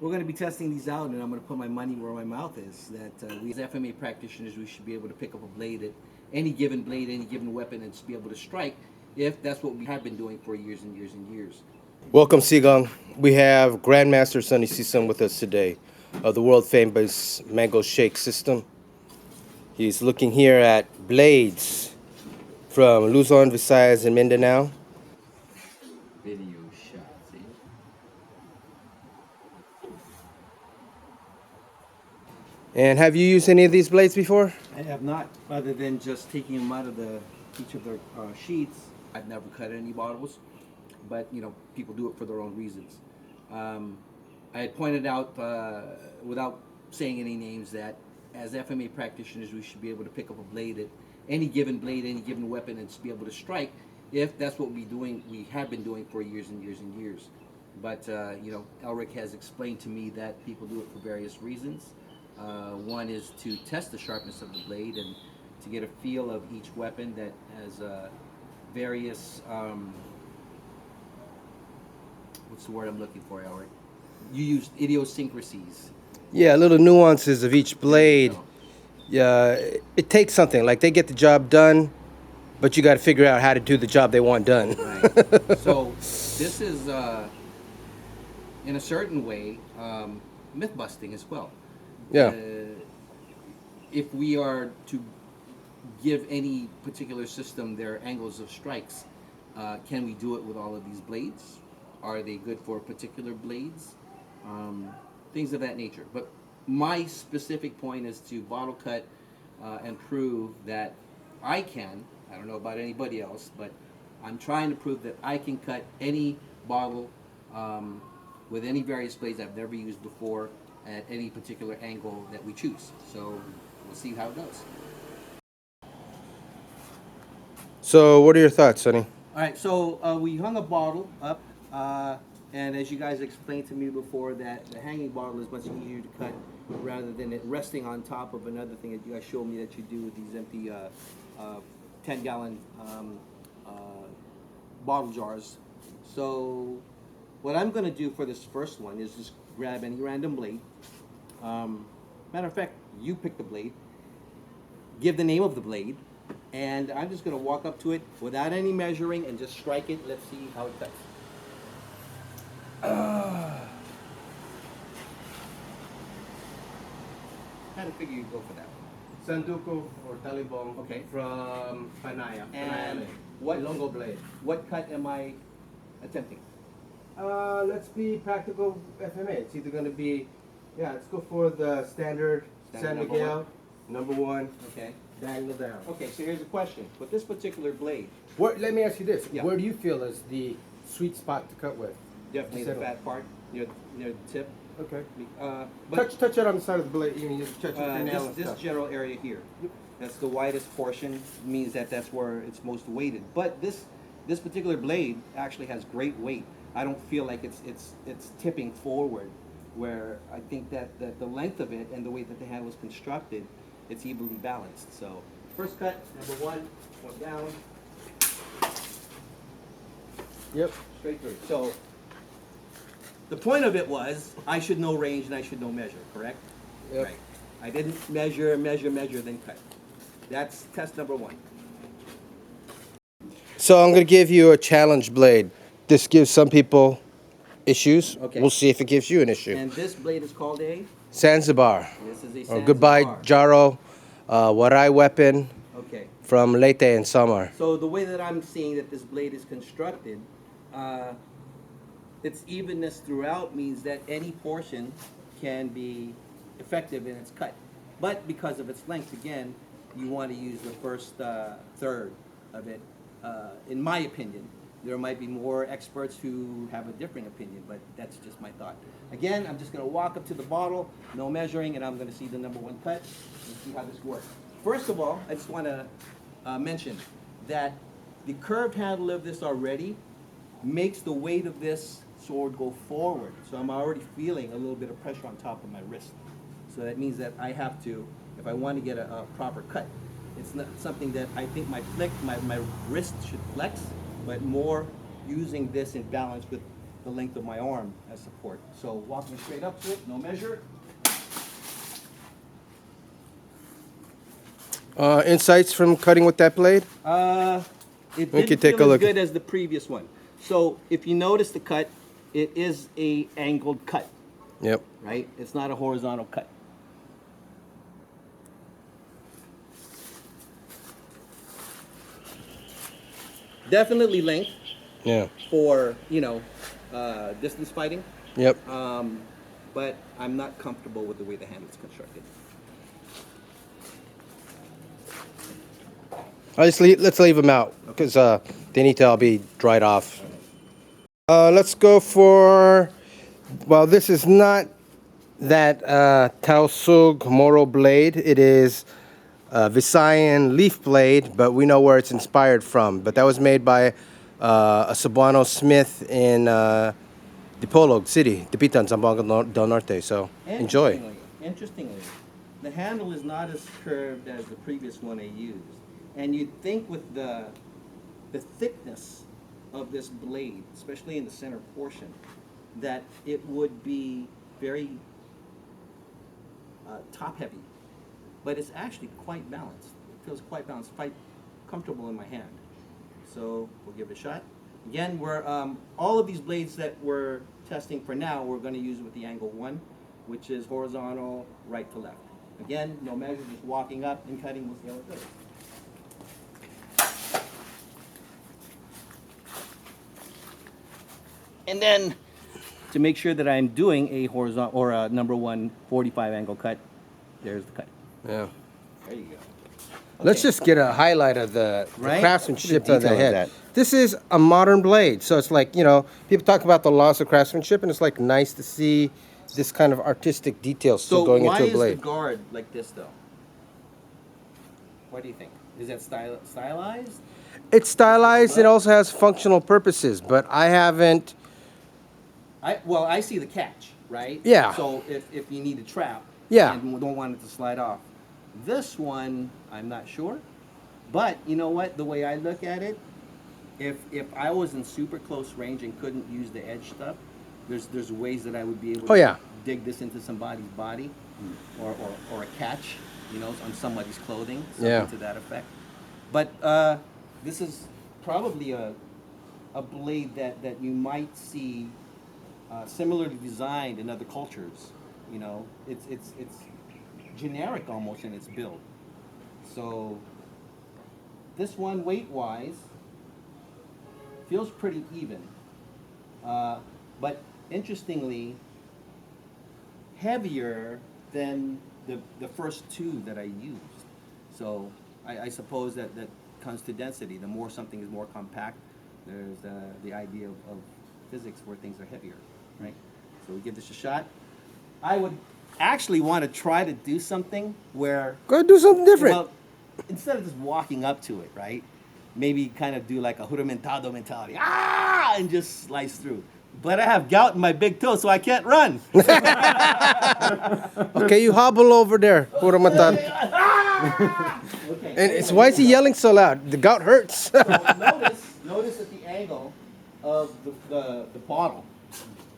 We're going to be testing these out, and I'm going to put my money where my mouth is. That we, as FMA practitioners, we should be able to pick up a blade at any given weapon, and just be able to strike if that's what we have been doing for years and years and years. Welcome, Sigang. We have Grandmaster Sonny Sison with us today of the world famous Mango Shake system. He's looking here at blades from Luzon, Visayas, and Mindanao. Video shot, see? And have you used any of these blades before? I have not, other than just taking them out of each of their sheets. I've never cut any bottles, but people do it for their own reasons. I had pointed out, without saying any names, that as FMA practitioners, we should be able to pick up a blade at any given weapon, and just be able to strike if that's what we have been doing for years and years and years. But Elric has explained to me that people do it for various reasons. One is to test the sharpness of the blade and to get a feel of each weapon that has various, what's the word I'm looking for, Elric? You used idiosyncrasies. Yeah, little nuances of each blade. Yeah, it takes something. Like they get the job done, but you got to figure out how to do the job they want done. Right. So this is, in a certain way, myth busting as well. Yeah. If we are to give any particular system their angles of strikes, can we do it with all of these blades? Are they good for particular blades? Things of that nature. But my specific point is to bottle cut and prove that I don't know about anybody else, but I'm trying to prove that I can cut any bottle with any various blades I've never used before at any particular angle that we choose. So we'll see how it goes. So, what are your thoughts, Sonny? All right, so we hung a bottle up, and as you guys explained to me before, that the hanging bottle is much easier to cut rather than it resting on top of another thing that you guys showed me that you do with these empty 10-gallon bottle jars. So what I'm going to do for this first one is just grab any random blade. Matter of fact, you pick the blade, give the name of the blade, and I'm just going to walk up to it without any measuring and just strike it. Let's see how it cuts. Kind of figure you'd go for that. Sanduko or Talibong. Okay. From Panaya. And Ilongo blade. what cut am I attempting? Let's be practical FMA. It's either going to be, let's go for the standard San number Miguel, number one, Okay. diagonal down. Okay, so here's a question. With this particular blade, Let me ask you this. Yeah. Where do you feel is the sweet spot to cut with? definitely the Settle. fat part near the tip. Okay. But Touch it on the side of the blade. You mean just touch it with your nail and this stuff. general area here, that's the widest portion, means that that's where it's most weighted. But this particular blade actually has great weight. I don't feel like it's tipping forward, where I think that the length of it and the way that the handle is constructed, it's evenly balanced. So first cut, number one down, Yep. straight through. So the point of it was I should know range and I should know measure, correct? Yep. Right. I didn't measure, then cut. That's test number one. So I'm going to give you a challenge blade. This gives some people issues. Okay. We'll see if it gives you an issue. And this blade is called a? Zanzibar. This is a Or Zanzibar. goodbye Jaro, Waray weapon Okay. from Leyte and Samar. So the way that I'm seeing that this blade is constructed, its evenness throughout means that any portion can be effective in its cut. But because of its length, again, you want to use the first third of it. In my opinion, there might be more experts who have a different opinion, but that's just my thought. Again, I'm just going to walk up to the bottle, no measuring, and I'm going to see the number one cut and see how this works. First of all, I just want to mention that the curved handle of this already makes the weight of this sword go forward. So I'm already feeling a little bit of pressure on top of my wrist. So that means that I have to, if I want to get a proper cut, it's not something that I think my wrist should flex, but more using this in balance with the length of my arm as support. So walking straight up to it, no measure. Insights from cutting with that blade? It We didn't could take feel a as look. good as the previous one. So if you notice the cut, it is a angled cut, Yep. right? It's not a horizontal cut. Definitely length Yeah. for, distance fighting, Yep. but I'm not comfortable with the way the handle is constructed. Let's leave them out because they need to all be dried off. Let's go for. Well, this is not that Tausug Moro blade. It is Visayan leaf blade, but we know where it's inspired from. But that was made by a Cebuano smith in Dipolog City, Dipitan, Zamboanga del Norte. So enjoy. Interestingly, the handle is not as curved as the previous one I used. And you'd think with the thickness of this blade, especially in the center portion, that it would be very top heavy. But it's actually quite balanced. It feels quite balanced, quite comfortable in my hand. So we'll give it a shot. Again, we're all of these blades that we're testing for now, we're going to use with the angle 1, which is horizontal, right to left. Again, no measure, just walking up and cutting. We'll see how it goes. And then, to make sure that I'm doing a horizontal or a number 1 45 angle cut, there's the cut. Yeah. There you go. Let's Okay. just get a highlight of the Right? craftsmanship The of the detail of head. that. This is a modern blade, so it's like, people talk about the loss of craftsmanship, and it's like nice to see this kind of artistic detail still So going why into a is the blade. guard like this though? What do you think? Is that stylized? It's stylized. It also has functional purposes, but I haven't. I see the catch, right? Yeah. So if you need a trap, Yeah. and don't want it to slide off, this one I'm not sure, but you know what? The way I look at it, if I was in super close range and couldn't use the edge stuff, there's ways that I would be able Oh, to yeah. dig this into somebody's body, or a catch, on somebody's clothing, something Yeah. to that effect. But this is probably a blade that you might see similarly designed in other cultures. It's generic almost in its build. So this one weight-wise feels pretty even, but interestingly heavier than the first two that I used. So I suppose that comes to density. The more something is more compact, there's the idea of physics where things are heavier, right? So we give this a shot. I would actually want to try to do something where, Go do something different. well, instead of just walking up to it, right? Maybe kind of do like a juramentado mentality, and just slice through. But I have gout in my big toe, so I can't run. Okay, you hobble over there. Puro mata. Okay. And why is he yelling so loud? The gout hurts. So notice at the angle of the bottle,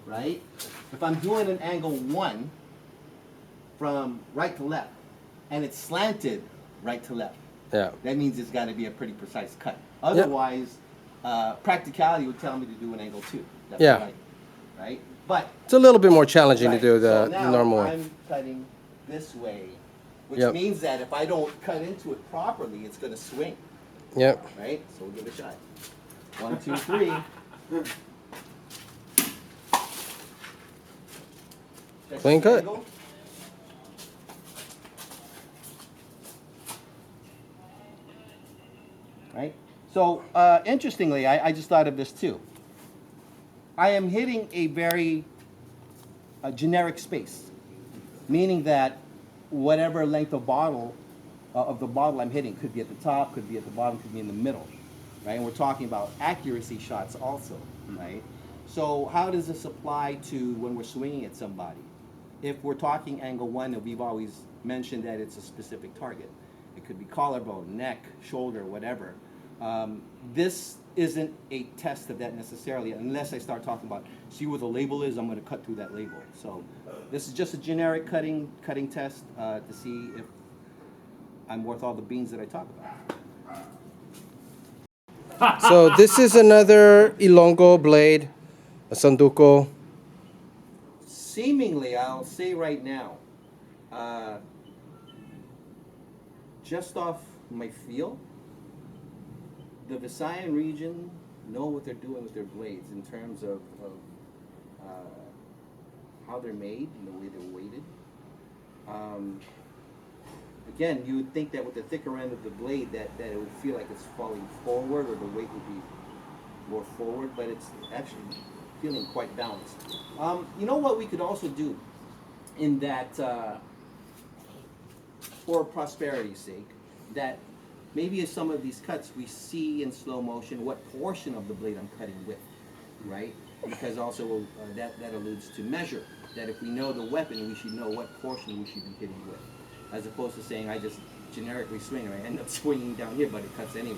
right? If I'm doing an angle 1 from right to left, and it's slanted right to left, Yeah. that means it's got to be a pretty precise cut. Otherwise, practicality would tell me to do an angle 2. That's Yeah. right? But It's a little bit more challenging to right, do the so now normal one. I'm cutting this way, which Yep. means that if I don't cut into it properly, it's going to swing. Yep. Right? So we'll give it a shot. 1, 2, 3. Check Clean the cut. angle. Right? So, interestingly, I just thought of this too. I am hitting a very generic space, meaning that whatever length of the bottle I'm hitting could be at the top, could be at the bottom, could be in the middle, right? And we're talking about accuracy shots also, right? So how does this apply to when we're swinging at somebody? If we're talking angle 1, and we've always mentioned that it's a specific target. It could be collarbone, neck, shoulder, whatever. This isn't a test of that necessarily, unless I start talking about, see where the label is, I'm going to cut through that label. So this is just a generic cutting test to see if I'm worth all the beans that I talk about. So this is another Ilongo blade, a Sanduko. Seemingly, I'll say right now, just off my feel, the Visayan region know what they're doing with their blades in terms of how they're made and the way they're weighted. Again, you would think that with the thicker end of the blade that it would feel like it's falling forward, or the weight would be more forward, but it's actually feeling quite balanced. You know what we could also do in that, for prosperity's sake, that maybe in some of these cuts we see in slow motion what portion of the blade I'm cutting with, right? Because also that alludes to measure, that if we know the weapon, we should know what portion we should be hitting with, as opposed to saying I just generically swing and I end up swinging down here, but it cuts anyway.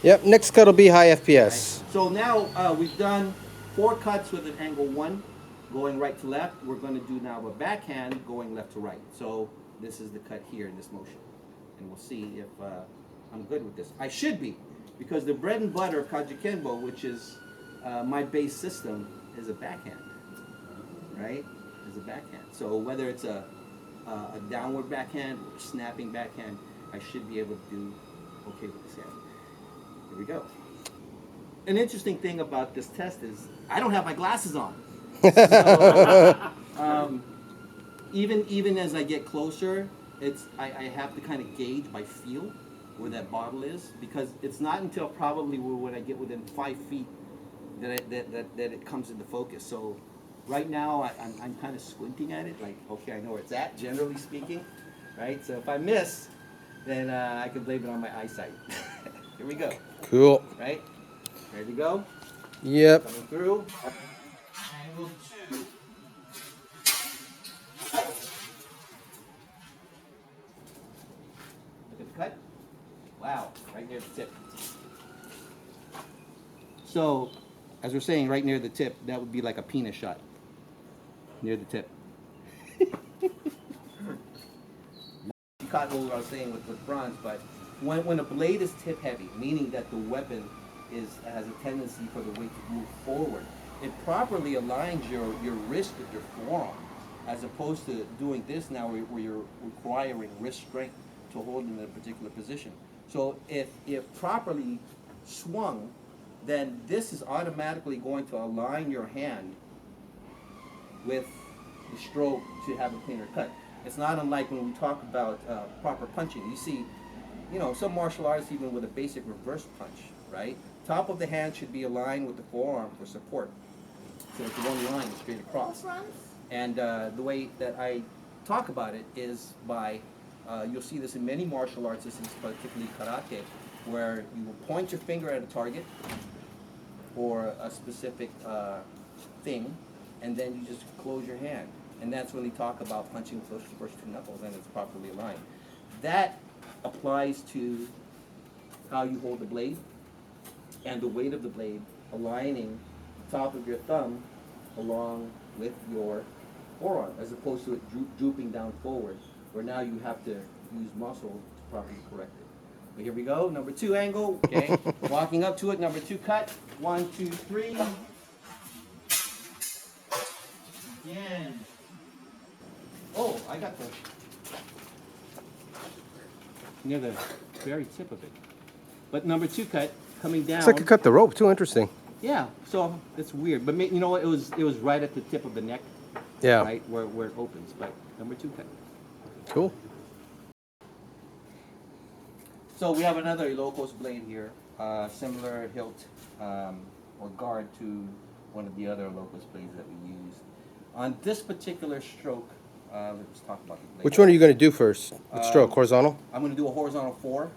Yep, next cut will be high FPS. Right? So now we've done 4 cuts with an angle 1, going right to left. We're going to do now a backhand going left to right. So this is the cut here in this motion. And we'll see if I'm good with this. I should be, because the bread and butter of Kajukenbo, which is my base system, is a backhand, right? Is a backhand. So whether it's a downward backhand or a snapping backhand, I should be able to do okay with this hand. Here we go. An interesting thing about this test is I don't have my glasses on. So, even as I get closer, I have to kind of gauge by feel where that bottle is, because it's not until probably when I get within 5 feet that it comes into focus. So right now I'm kind of squinting at it, like, okay, I know where it's at, generally speaking, right? So if I miss, then I can blame it on my eyesight. Here we go. Cool. Right? Ready to go? Yep. Coming through. Angle 2. Look at the cut. Wow, right near the tip. So, as we're saying, right near the tip, that would be like a penis shot. Near the tip. You caught what I was saying with bronze, but when a blade is tip heavy, meaning that the weapon has a tendency for the weight to move forward, it properly aligns your wrist with your forearm, as opposed to doing this now where you're requiring wrist strength to hold in a particular position. So if properly swung, then this is automatically going to align your hand with the stroke to have a cleaner cut. It's not unlike when we talk about proper punching. You see, some martial artists, even with a basic reverse punch, right? Top of the hand should be aligned with the forearm for support. So it's one line straight across. And the way that I talk about it is by, you'll see this in many martial arts systems, particularly karate, where you will point your finger at a target or a specific thing, and then you just close your hand. And that's when we talk about punching with those first 2 knuckles, and it's properly aligned. That applies to how you hold the blade and the weight of the blade, aligning the top of your thumb along with your forearm, as opposed to it drooping down forward, where now you have to use muscle to properly correct it. But here we go, number 2 angle, okay? Walking up to it, number 2 cut. 1, 2, 3. Again. Oh, I got near the very tip of it. But number 2 cut, coming down. Looks like you cut the rope too. Interesting. Yeah, so it's weird, but you know what? It was right at the tip of the neck. Yeah. Right where it opens. But number 2 cut. Cool. So we have another Ilocos blade here, similar hilt or guard to one of the other Ilocos blades that we use. On this particular stroke, let's talk about the blade. Which one are you going to do first? Which stroke? Horizontal? I'm going to do a horizontal 4.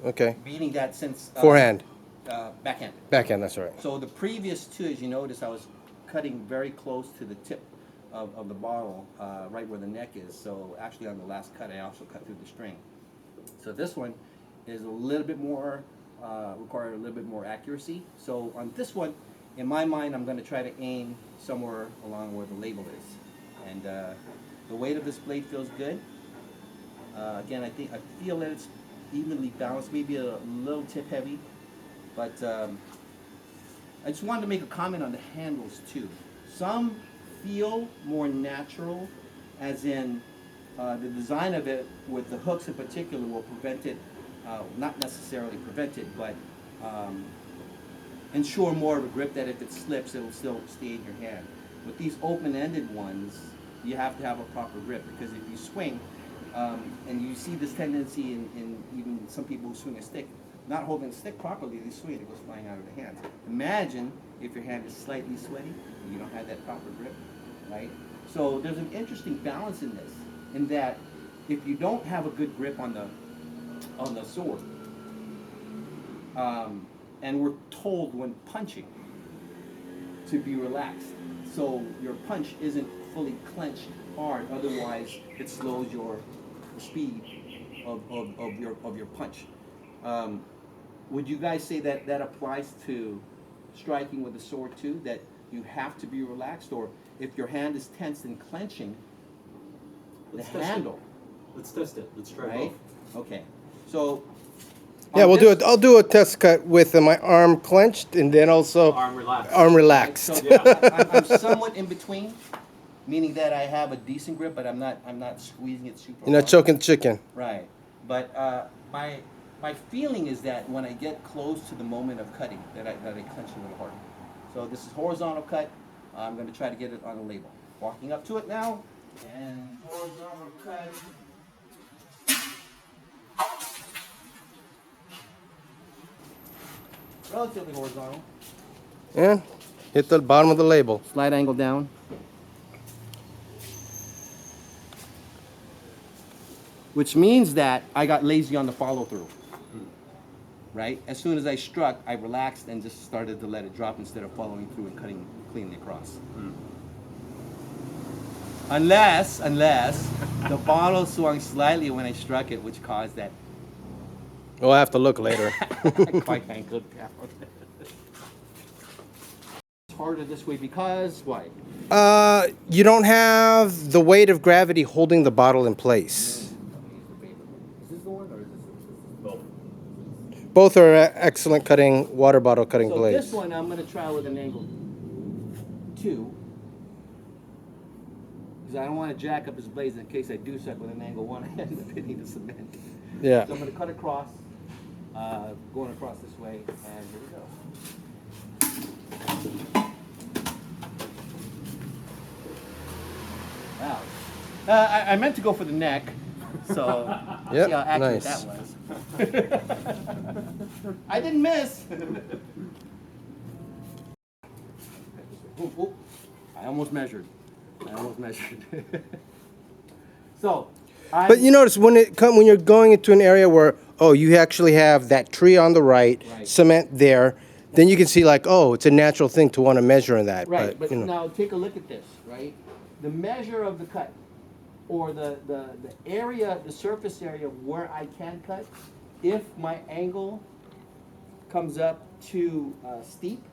Okay. Meaning that since... Forehand. Backhand. Backhand, that's all right. So the previous 2, as you notice, I was cutting very close to the tip of the bottle, right where the neck is. So actually on the last cut, I also cut through the string. So this one is a little bit more require a little bit more accuracy. So on this one, in my mind, I'm going to try to aim somewhere along where the label is. And the weight of this blade feels good. Again, I feel that it's evenly balanced, maybe a little tip heavy. But I just wanted to make a comment on the handles too. Some feel more natural, as in the design of it with the hooks in particular will prevent it, not necessarily prevent it, but ensure more of a grip that if it slips, it'll still stay in your hand. With these open-ended ones, you have to have a proper grip, because if you swing, and you see this tendency in even some people who swing a stick, not holding the stick properly, they swing, it goes flying out of the hands. Imagine if your hand is slightly sweaty and you don't have that proper grip, right? So there's an interesting balance in this, in that if you don't have a good grip on the sword, and we're told when punching to be relaxed, so your punch isn't fully clenched hard, otherwise it slows your speed of your punch. Would you guys say that that applies to striking with a sword too, that you have to be relaxed, or if your hand is tensed and clenching, Let's the test handle? it. Let's test it. Let's try Right? both. Okay. So Yeah, on we'll do this- it. I'll do a test cut with my arm clenched and then also Arm relaxed. arm So relaxed. I'm somewhat in between, meaning that I have a decent grip, but I'm not squeezing it super You're not hard. choking chicken. Right. But my feeling is that when I get close to the moment of cutting, that I clench a little harder. So this is horizontal cut. I'm going to try to get it on the label. Walking up to it now, and horizontal cut. Relatively horizontal. And hit the bottom of the label. Slight angle down. Which means that I got lazy on the follow through. Right? As soon as I struck, I relaxed and just started to let it drop instead of following through and cutting cleanly across. Unless the bottle swung slightly when I struck it, which caused that We'll have to look later. quite angled down. It's harder this way because why? You don't have the weight of gravity holding the bottle in place. Is this the one or is this? Both. Both are excellent cutting, water bottle cutting So blades. this one I'm going to try with an angle 2. Because I don't want to jack up his blades in case I do suck with an angle 1. I end up hitting the cement. Yeah. So I'm going to cut across, going across this way, and here we go. Wow. I meant to go for the neck, so Yep, see how accurate nice. that was. I didn't miss. Ooh, ooh. I almost measured. So, But you notice when when you're going into an area where you actually have that tree on the right, Right. cement there, then you can see like it's a natural thing to want to measure in that. right, but you know. now take a look at this, right? The measure of the cut, or the area, the surface area where I can cut, if my angle comes up too steep,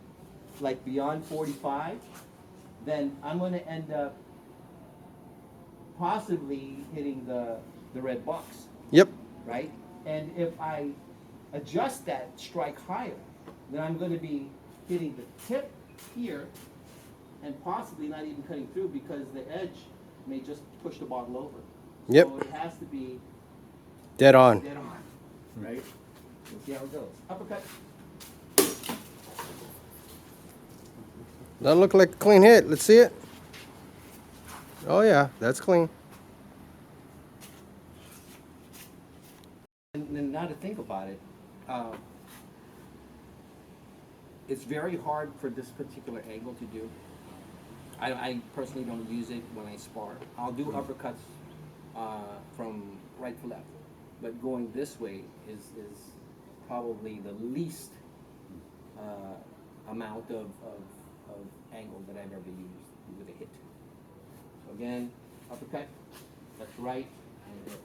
like beyond 45, then I'm going to end up possibly hitting the red box, Yep. right? And if I adjust that strike higher, then I'm going to be hitting the tip here and possibly not even cutting through because the edge may just push the bottle over. Yep. So it has to be Dead on. dead on, right? We'll see how it goes. Uppercut. Doesn't look like a clean hit. Let's see it. Oh yeah, that's clean. And now to think about it, it's very hard for this particular angle to do. I personally don't use it when I spar. I'll do uppercuts from right to left, but going this way is probably the least amount of angle that I've ever used with a hit. So again, uppercut, that's right, and hit.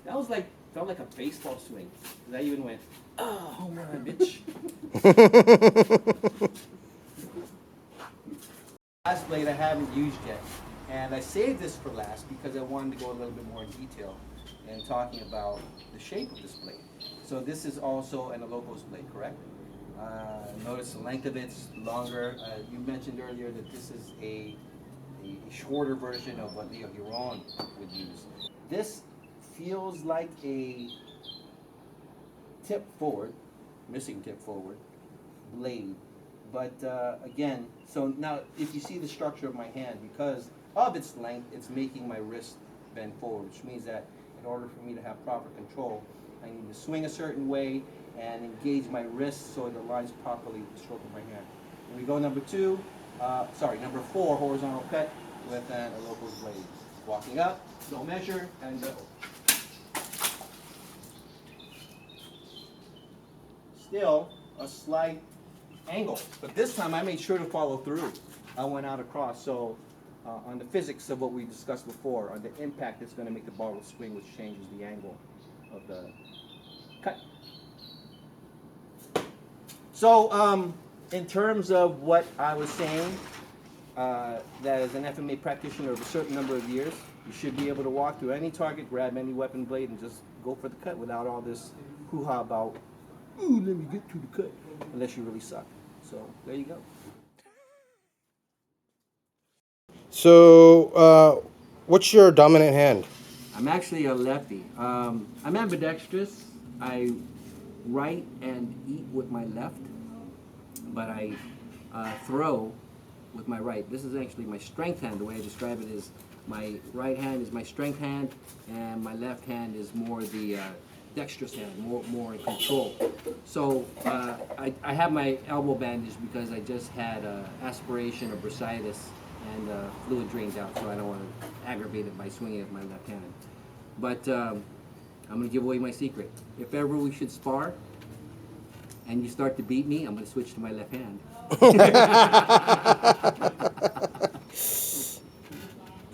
That was like felt like a baseball swing. And I even went, oh, home run, bitch. Last blade I haven't used yet. And I saved this for last because I wanted to go a little bit more in detail in talking about the shape of this blade. So this is also an Ilongo's blade, correct? Notice the length of it's longer. You mentioned earlier that this is a shorter version of what Leo Huron would use. This feels like a tip forward, missing tip forward blade. But again, so now if you see the structure of my hand, because of its length, it's making my wrist bend forward, which means that in order for me to have proper control, I need to swing a certain way and engage my wrist so it aligns properly with the stroke of my hand. And we go number four, horizontal cut with an Ilongo's blade. Walking up, don't measure, and go. Still a slight angle, but this time I made sure to follow through. I went out across, so on the physics of what we discussed before, on the impact, it's going to make the ball swing, which changes the angle of the cut. So in terms of what I was saying, that as an FMA practitioner of a certain number of years, you should be able to walk through any target, grab any weapon blade, and just go for the cut without all this hoo-ha about, ooh, let me get to the cut, unless you really suck. So there you go. So, what's your dominant hand? I'm actually a lefty. I'm ambidextrous. I write and eat with my left, but I throw with my right. This is actually my strength hand. The way I describe it is my right hand is my strength hand, and my left hand is more the dexterous hand, more in control. So I have my elbow bandaged because I just had aspiration or bursitis, and fluid drains out, so I don't want to aggravate it by swinging with my left hand. But I'm going to give away my secret. If ever we should spar, and you start to beat me, I'm going to switch to my left hand.